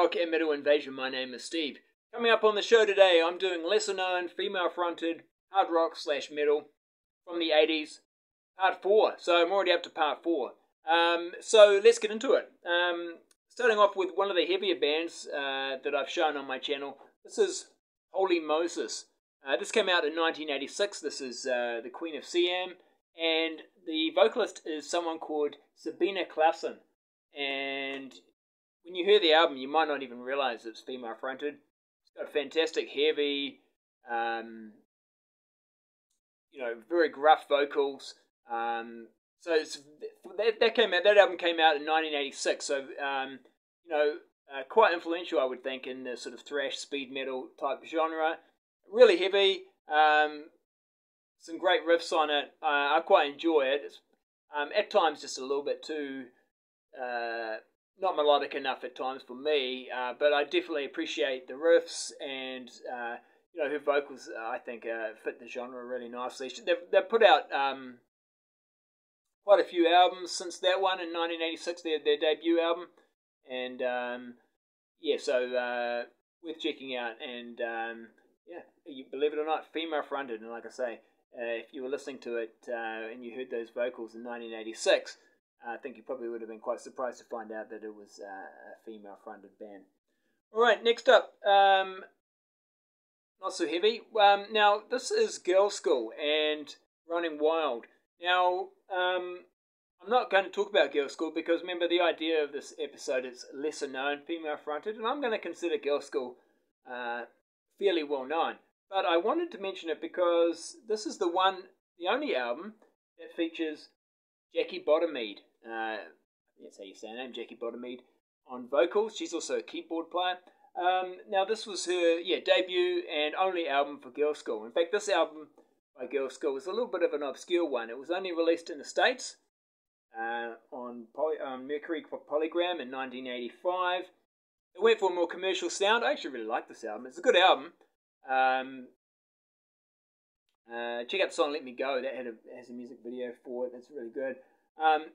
rock and metal invasion. My name is Steve. Coming up on the show today, I'm doing lesser known female fronted hard rock / metal from the 80s, part 4. So I'm already up to part 4. So let's get into it. Starting off with one of the heavier bands that I've shown on my channel. This is Holy Moses. This came out in 1986. This is the Queen of Siam, and the vocalist is someone called Sabina Clausen. And when you hear the album, you might not even realize it's female fronted. It's got fantastic, heavy, very gruff vocals. So that album came out in 1986. So quite influential, I would think, in the sort of thrash, speed metal type genre. Really heavy. Some great riffs on it. I quite enjoy it. It's at times just a little bit too not melodic enough at times for me, but I definitely appreciate the riffs and her vocals. I think fit the genre really nicely. They've put out quite a few albums since that one in 1986, their debut album, and so worth checking out. And you believe it or not, female fronted, and like I say, if you were listening to it and you heard those vocals in 1986. I think you probably would have been quite surprised to find out that it was a female-fronted band. All right, next up, not so heavy. Now, this is Girl School and Running Wild. Now, I'm not going to talk about Girl School because, remember, the idea of this episode is lesser-known, female-fronted, and I'm going to consider Girl School fairly well-known. But I wanted to mention it because this is the only album that features Jackie Bottomede. That's how you say her name, Jackie Bottomede, on vocals. She's also a keyboard player. Now, this was her debut and only album for Girl School. In fact, this album by Girl School is a little bit of an obscure one. It was only released in the States on Mercury Polygram in 1985. It went for a more commercial sound. I actually really like this album. It's a good album. Check out the song Let Me Go. That has a music video for it. That's really good.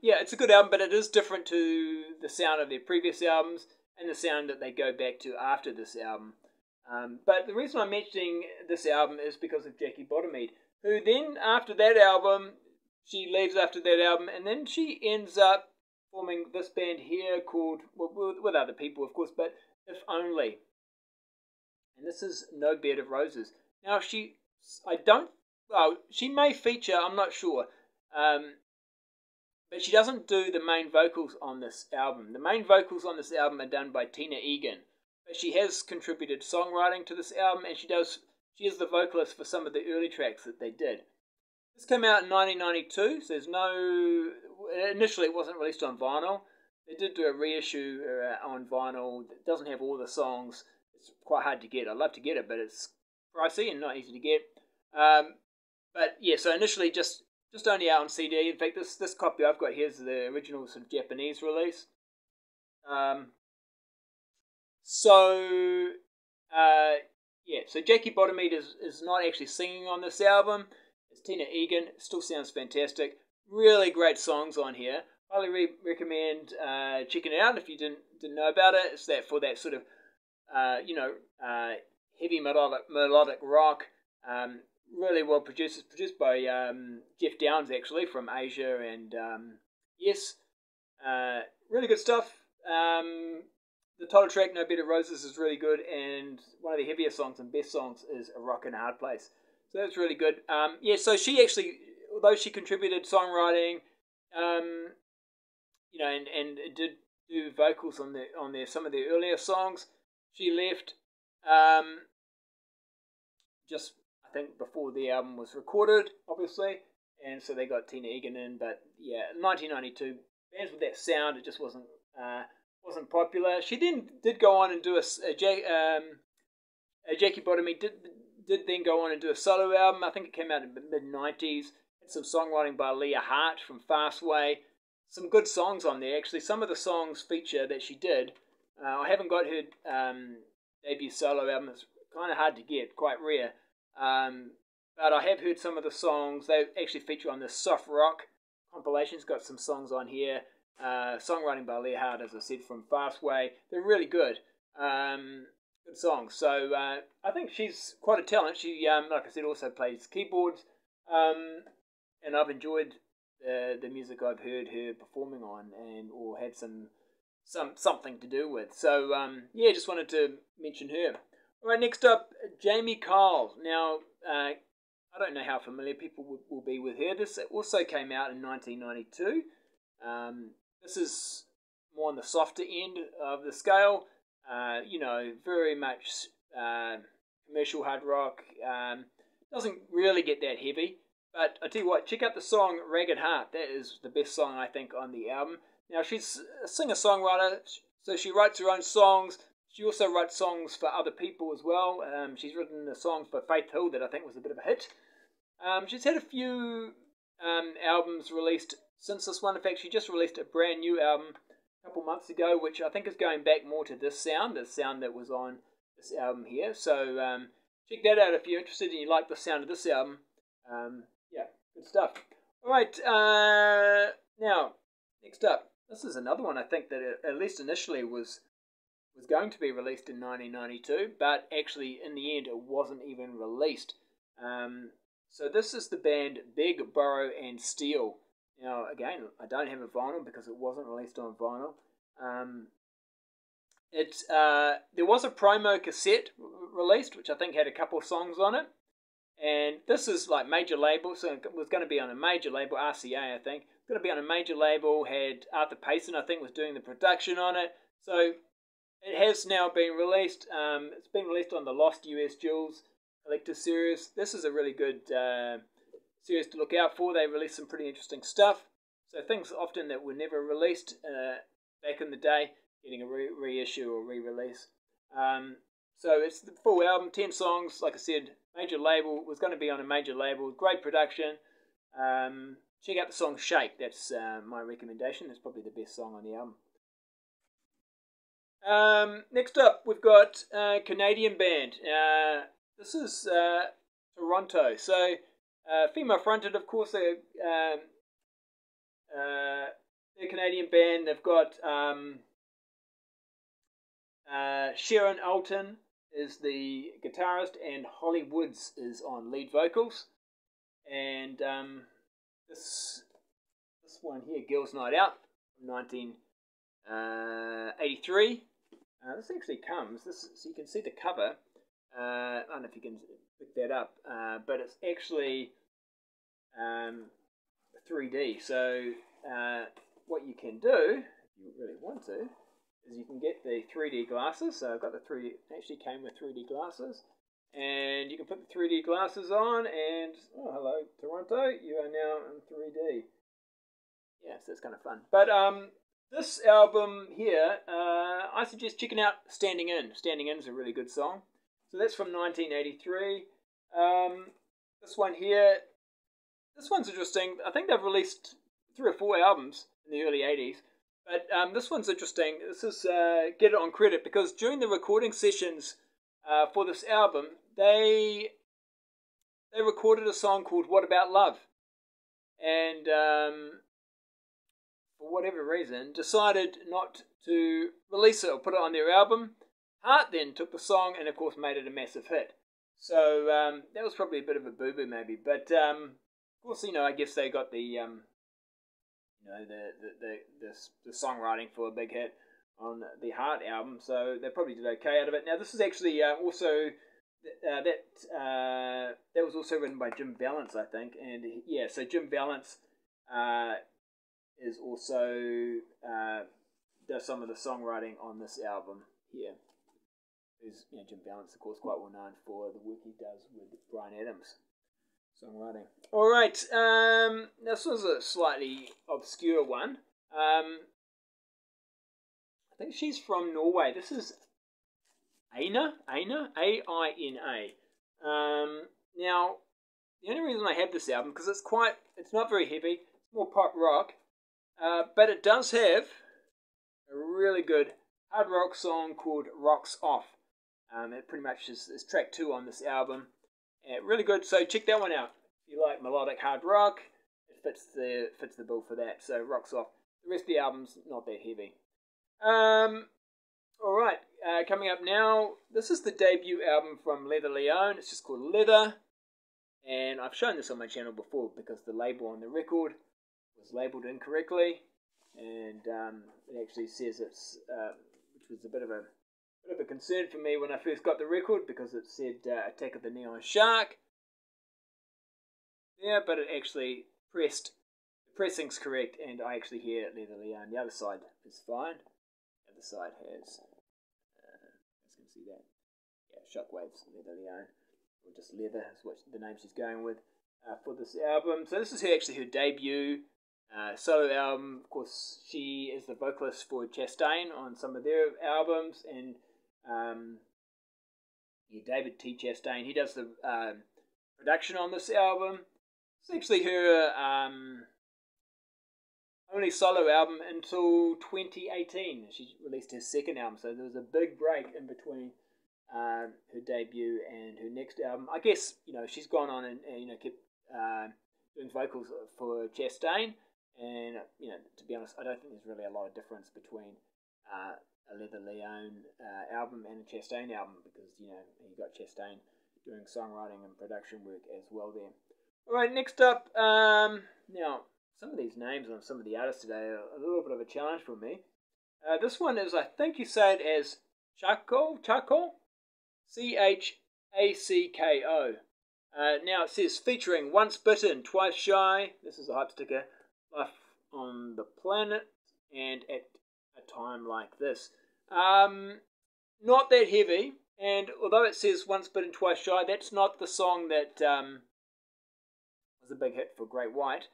It's a good album, but it is different to the sound of their previous albums and the sound that they go back to after this album. But the reason I'm mentioning this album is because of Jackie Bottomede, who then, after that album, she leaves after that album, and then she ends up forming this band here called, with other people, of course, but If Only. And this is No Bed of Roses. Now, she may feature, I'm not sure, but she doesn't do the main vocals on this album. The main vocals on this album are done by Tina Egan. But she has contributed songwriting to this album, and she is the vocalist for some of the early tracks that they did. This came out in 1992, so initially it wasn't released on vinyl. They did do a reissue on vinyl. It doesn't have all the songs. It's quite hard to get. I'd love to get it, but it's pricey and not easy to get. So initially just only out on CD. In fact, this copy I've got here is the original sort of Japanese release. So Jackie Bottomede is not actually singing on this album. It's Tina Egan. It still sounds fantastic. Really great songs on here. Highly recommend checking it out if you didn't know about it. It's that for that sort of heavy melodic rock. Really well produced. It's produced by Jeff Downs, actually, from Asia, and really good stuff. The title track, No Bed of Roses, is really good, and one of the heavier songs and best songs is A Rock in a Hard Place. So that's really good. So she actually, although she contributed songwriting, and did do vocals on some of the earlier songs, she left just, I think, before the album was recorded, obviously, and so they got Tina Egan in. But yeah, 1992, bands with that sound, it just wasn't popular. She then did go on and do Jackie Bottomede did then go on and do a solo album. I think it came out in the mid-90s. Had some songwriting by Leah Hart from Fastway. Some good songs on there, actually. Some of the songs feature that she did. I haven't got her debut solo album. It's kind of hard to get, quite rare. But I have heard some of the songs. They actually feature on this soft rock compilation. It's got some songs on here. Songwriting by Leah Hart, as I said, from Fastway. They're really good. Good songs. So I think she's quite a talent. She, like I said, also plays keyboards, and I've enjoyed the music I've heard her performing on, and or had something to do with. So yeah, just wanted to mention her. All right, next up, Jamie Kyle. Now, I don't know how familiar people will be with her. This also came out in 1992. This is more on the softer end of the scale. Very much commercial hard rock. Doesn't really get that heavy. But I tell you what, check out the song Ragged Heart. That is the best song, I think, on the album. Now, she's a singer-songwriter, so she writes her own songs. She also writes songs for other people as well. She's written a song for Faith Hill that I think was a bit of a hit. She's had a few albums released since this one. In fact, she just released a brand new album a couple months ago, which I think is going back more to this sound, the sound that was on this album here. So check that out if you're interested and you like the sound of this album. Yeah, good stuff. All right, now, next up. This is another one I think that at least initially was going to be released in 1992, but actually in the end it wasn't even released. So this is the band Big, Burrow and Steel. Now again, I don't have a vinyl because it wasn't released on vinyl. There was a promo cassette released, which I think had a couple of songs on it. And this is like major label, so it was going to be on a major label, RCA I think. Going to be on a major label, had Arthur Payson I think was doing the production on it. So it has now been released. It's been released on the Lost US Jewels Collector Series. This is a really good series to look out for. They released some pretty interesting stuff. So things often that were never released back in the day, getting a reissue or re-release. So it's the full album, 10 songs, like I said, major label, was going to be on a major label, great production. Check out the song Shake, that's my recommendation. It's probably the best song on the album. Next up, we've got a Canadian band. This is Toronto. So, female fronted, of course, they're a Canadian band. They've got Sharon Alton is the guitarist, and Holly Woods is on lead vocals. And this one here, Girls Night Out, from 1983. This actually comes, so you can see the cover. I don't know if you can pick that up, but it's actually 3D. So what you can do, if you really want to, is you can get the 3D glasses. So I've got the 3D, actually came with 3D glasses. And you can put the 3D glasses on and, oh, hello, Toronto, you are now in 3D. Yeah, so it's kind of fun. But this album here, I suggest checking out Standing In. Standing In is a really good song. So that's from 1983. This one here, this one's interesting. I think they've released 3 or 4 albums in the early 80s. But this one's interesting. This is Get It on Credit, because during the recording sessions for this album, they recorded a song called What About Love, and for whatever reason decided not to release it or put it on their album. Heart then took the song and of course made it a massive hit. So that was probably a bit of a boo-boo maybe, but of course, you know, I guess they got the the songwriting for a big hit on the Heart album, so they probably did okay out of it. Now this is actually also that was also written by Jim Vallance, I think, and yeah, so Jim Vallance is also does some of the songwriting on this album here. Who's, you know, Jim Vallance, of course, quite well known for the work he does with Bryan Adams songwriting. All right, this was a slightly obscure one. I think she's from Norway. This is Aina, A-I-N-A. Now, the only reason I have this album, because it's not very heavy, it's more pop rock, but it does have a really good hard rock song called Rocks Off. It pretty much is track 2 on this album. Really good, so check that one out. If you like melodic hard rock, it fits the bill for that, so Rocks Off. The rest of the album's not that heavy. Alright, coming up now, this is the debut album from Leather Leone. It's just called Leather. And I've shown this on my channel before because the label on the record was labelled incorrectly. And it actually says it's, which was a bit of a concern for me when I first got the record because it said Attack of the Neon Shark. Yeah, but it actually the pressing's correct, and I actually hear Leather Leone. The other side is fine. The other side has, you can see that, yeah, Shockwaves, Leather Leone, or just Leather is what the name she's going with for this album. So this is her debut solo album. Of course, she is the vocalist for Chastain on some of their albums, and David T. Chastain, he does the production on this album. It's actually her only solo album until 2018. She released her second album, so there was a big break in between her debut and her next album. I guess she's gone on and kept doing vocals for Chastain, and to be honest, I don't think there's really a lot of difference between a Leather Leone album and a Chastain album because you got Chastain doing songwriting and production work as well there. Alright, next up, now, some of these names on some of the artists today are a little bit of a challenge for me. This one is, I think you say it as Charcoal? C-H-A-C-K-O. Now it says, featuring Once Bitten, Twice Shy, this is a hype sticker, Life on the Planet, and At a Time Like This. Not that heavy, and although it says Once Bitten, Twice Shy, that's not the song that was a big hit for Great White.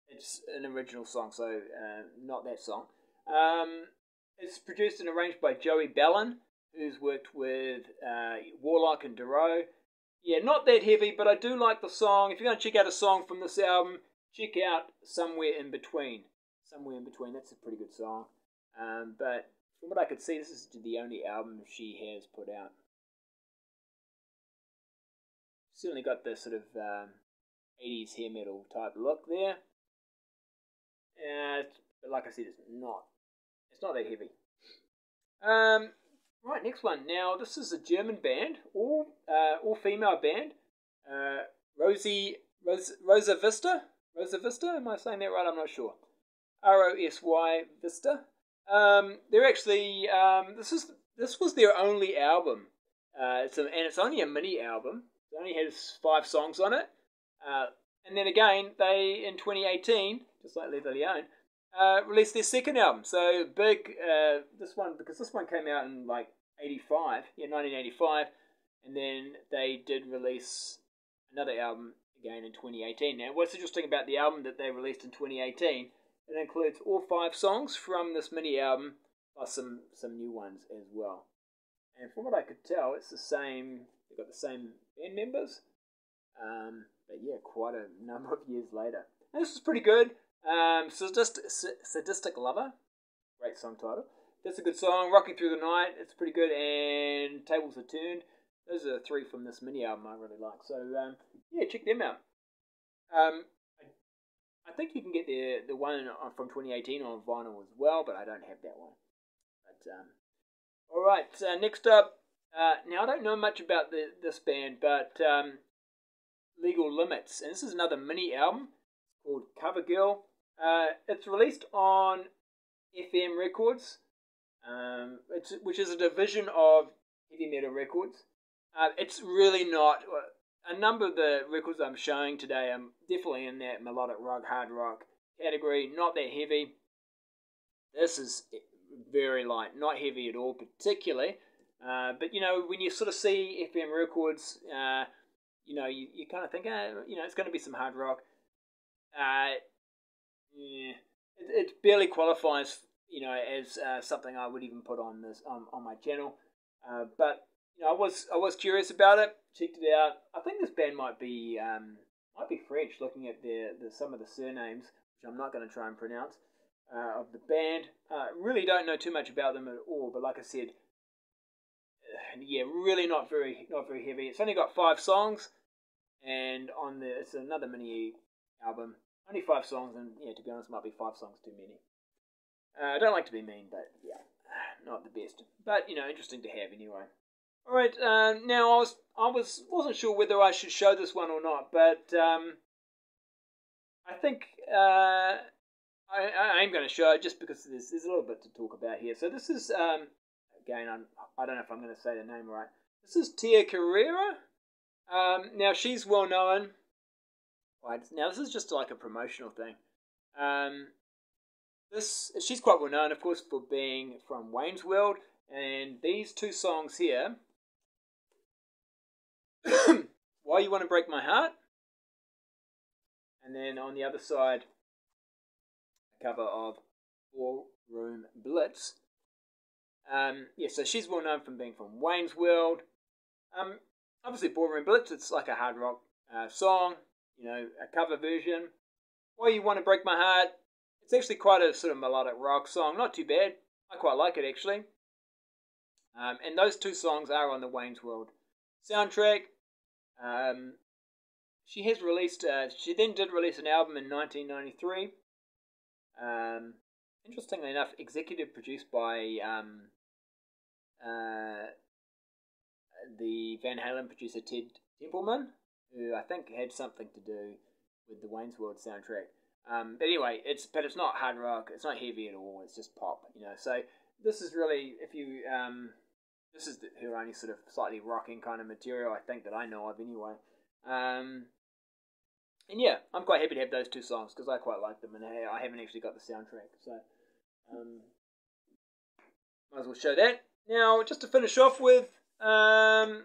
It's an original song, so not that song. It's produced and arranged by Joey Ballin, who's worked with Warlock and Duro. Yeah, not that heavy, but I do like the song. If you're going to check out a song from this album, check out Somewhere in Between. Somewhere in Between, that's a pretty good song. But from what I could see, this is the only album she has put out. Certainly got this sort of 80s hair metal type look there. But like I said, it's not that heavy. Right, next one. Now, this is a German band, all female band. Rosa Vista. Rosa Vista. Am I saying that right? I'm not sure. R-O-S-Y Vista. They're actually this was their only album. And it's only a mini album. It only has 5 songs on it. And then again, they, in 2018, just like Leather Leone, released their second album. So big, this one came out in like 1985. And then they did release another album again in 2018. Now, what's interesting about the album that they released in 2018, it includes all 5 songs from this mini album, plus some new ones as well. And from what I could tell, it's the same, they've got the same band members. But yeah, quite a number of years later. And this is pretty good. Sadistic Lover. Great song title. That's a good song. Rocking Through the Night. It's pretty good. And Tables Are Turned. Those are 3 from this mini album I really like. So, yeah, check them out. I think you can get the one from 2018 on vinyl as well, but I don't have that one. But, alright, next up. Now, I don't know much about this band, but Legal Limits. And this is another mini album called Cover Girl. It's released on FM Records, which is a division of Heavy Metal Records. It's really not... A number of the records I'm showing today are definitely in that melodic rock, hard rock category. Not that heavy. This is very light. Not heavy at all, particularly. But, when you sort of see FM Records... you kind of think, it's going to be some hard rock. It barely qualifies, as something I would even put on this on my channel. But I was curious about it, checked it out. I think this band might be French, looking at some of the surnames, which I'm not going to try and pronounce, of the band. Really don't know too much about them at all. But like I said, yeah, really not very heavy. It's only got 5 songs. And it's another mini album, only 5 songs, and yeah, to be honest, might be 5 songs too many. I don't like to be mean, but yeah, not the best. But, you know, interesting to have anyway. Alright, now wasn't sure whether I should show this one or not, but I think I am going to show it just because there's a little bit to talk about here. So this is, again, I don't know if I'm going to say the name right. This is Tia Carrera. Now, she's well known. Right, now, this is just like a promotional thing. She's quite well known, of course, for being from Wayne's World. And these two songs here, Why You Want to Break My Heart, and then on the other side, a cover of Ballroom Blitz. Yeah, so she's well known from being from Wayne's World. Obviously, Ballroom Blitz, it's like a hard rock song, you know, a cover version. Why You Want to Break My Heart, it's actually quite a sort of melodic rock song, not too bad. I quite like it, actually. And those two songs are on the Wayne's World soundtrack. She has released, she then did release an album in 1993. Interestingly enough, executive produced by the Van Halen producer Ted Templeman, who I think had something to do with the Wayne's World soundtrack. But anyway, it's not hard rock, it's not heavy at all, it's just pop, you know. So this is really, if you, this is her only sort of slightly rocking kind of material, I think, that I know of anyway. And yeah, I'm quite happy to have those two songs because I quite like them, and I haven't actually got the soundtrack, so might as well show that. Now, just to finish off with a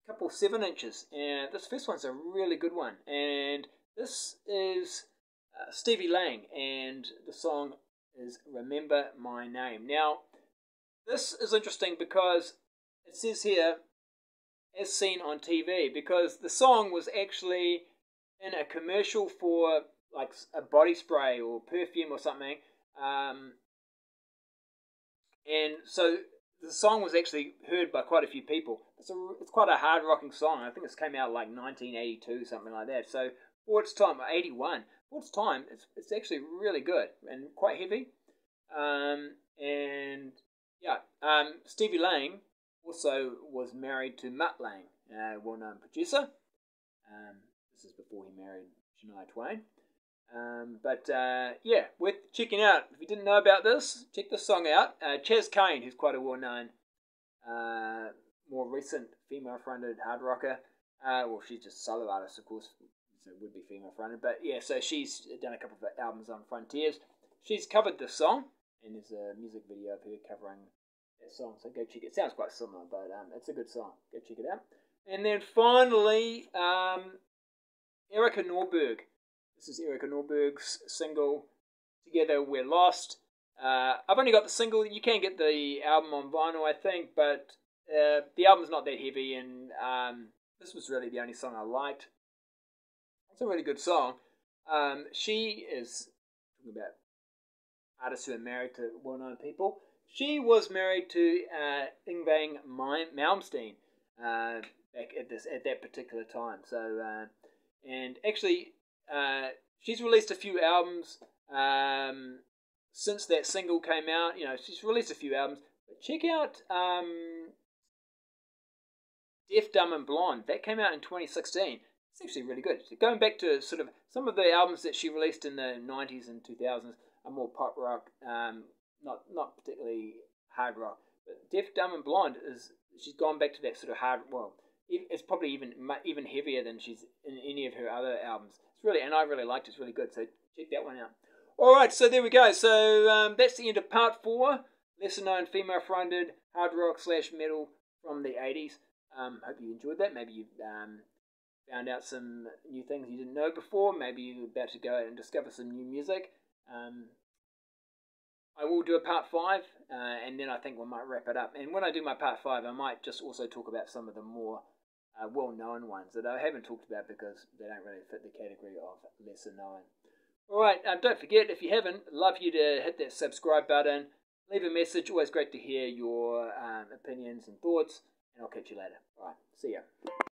couple of 7-inches, and this first one's a really good one, and this is Stevie Lang, and the song is Remember My Name. Now, this is interesting because it says here, as seen on TV, because the song was actually in a commercial for like a body spray or perfume or something, and so the song was actually heard by quite a few people. It's quite a hard rocking song. I think this came out like 1982, something like that. So for its time, 81, for its time, it's actually really good and quite heavy. And yeah, Stevie Lang also was married to Mutt Lang, a well-known producer. This is before he married Shania Twain. But yeah, worth checking out. If you didn't know about this, check this song out. Chaz Kane, who's quite a well-known, more recent female-fronted hard rocker. Well, she's just a solo artist, of course, so it would be female-fronted. But yeah, so she's done a couple of albums on Frontiers. She's covered this song, and there's a music video of her covering that song, so go check it. It sounds quite similar, but it's a good song. Go check it out. And then finally, Erica Norberg. This is Erica Norberg's single, Together We're Lost. I've only got the single. You can get the album on vinyl, I think, but the album's not that heavy, and this was really the only song I liked. It's a really good song. She is talking about artists who are married to well-known people. She was married to Yngwie Malmsteen back at that particular time. So, and actually, she's released a few albums since that single came out. You know, she's released a few albums. But check out Deaf, Dumb and Blonde. That came out in 2016. It's actually really good. So going back to sort of some of the albums that she released in the 90s and 2000s are more pop rock, not particularly hard rock. But Deaf, Dumb and Blonde she's gone back to that sort of hard. Well, it's probably even heavier than she's in any of her other albums. It's really, and I really liked it. It's really good. So check that one out. All right, so there we go. So that's the end of part 4. Lesser known female-fronted hard rock / metal from the 80s. Hope you enjoyed that. Maybe you found out some new things you didn't know before. Maybe you're about to go out and discover some new music. I will do a part 5, and then I think we might wrap it up. And when I do my part 5, I might just also talk about some of the more well-known ones that I haven't talked about because they don't really fit the category of lesser known. Alright, don't forget, if you haven't, I'd love you to hit that subscribe button, leave a message. Always great to hear your opinions and thoughts, and I'll catch you later. Alright, see ya.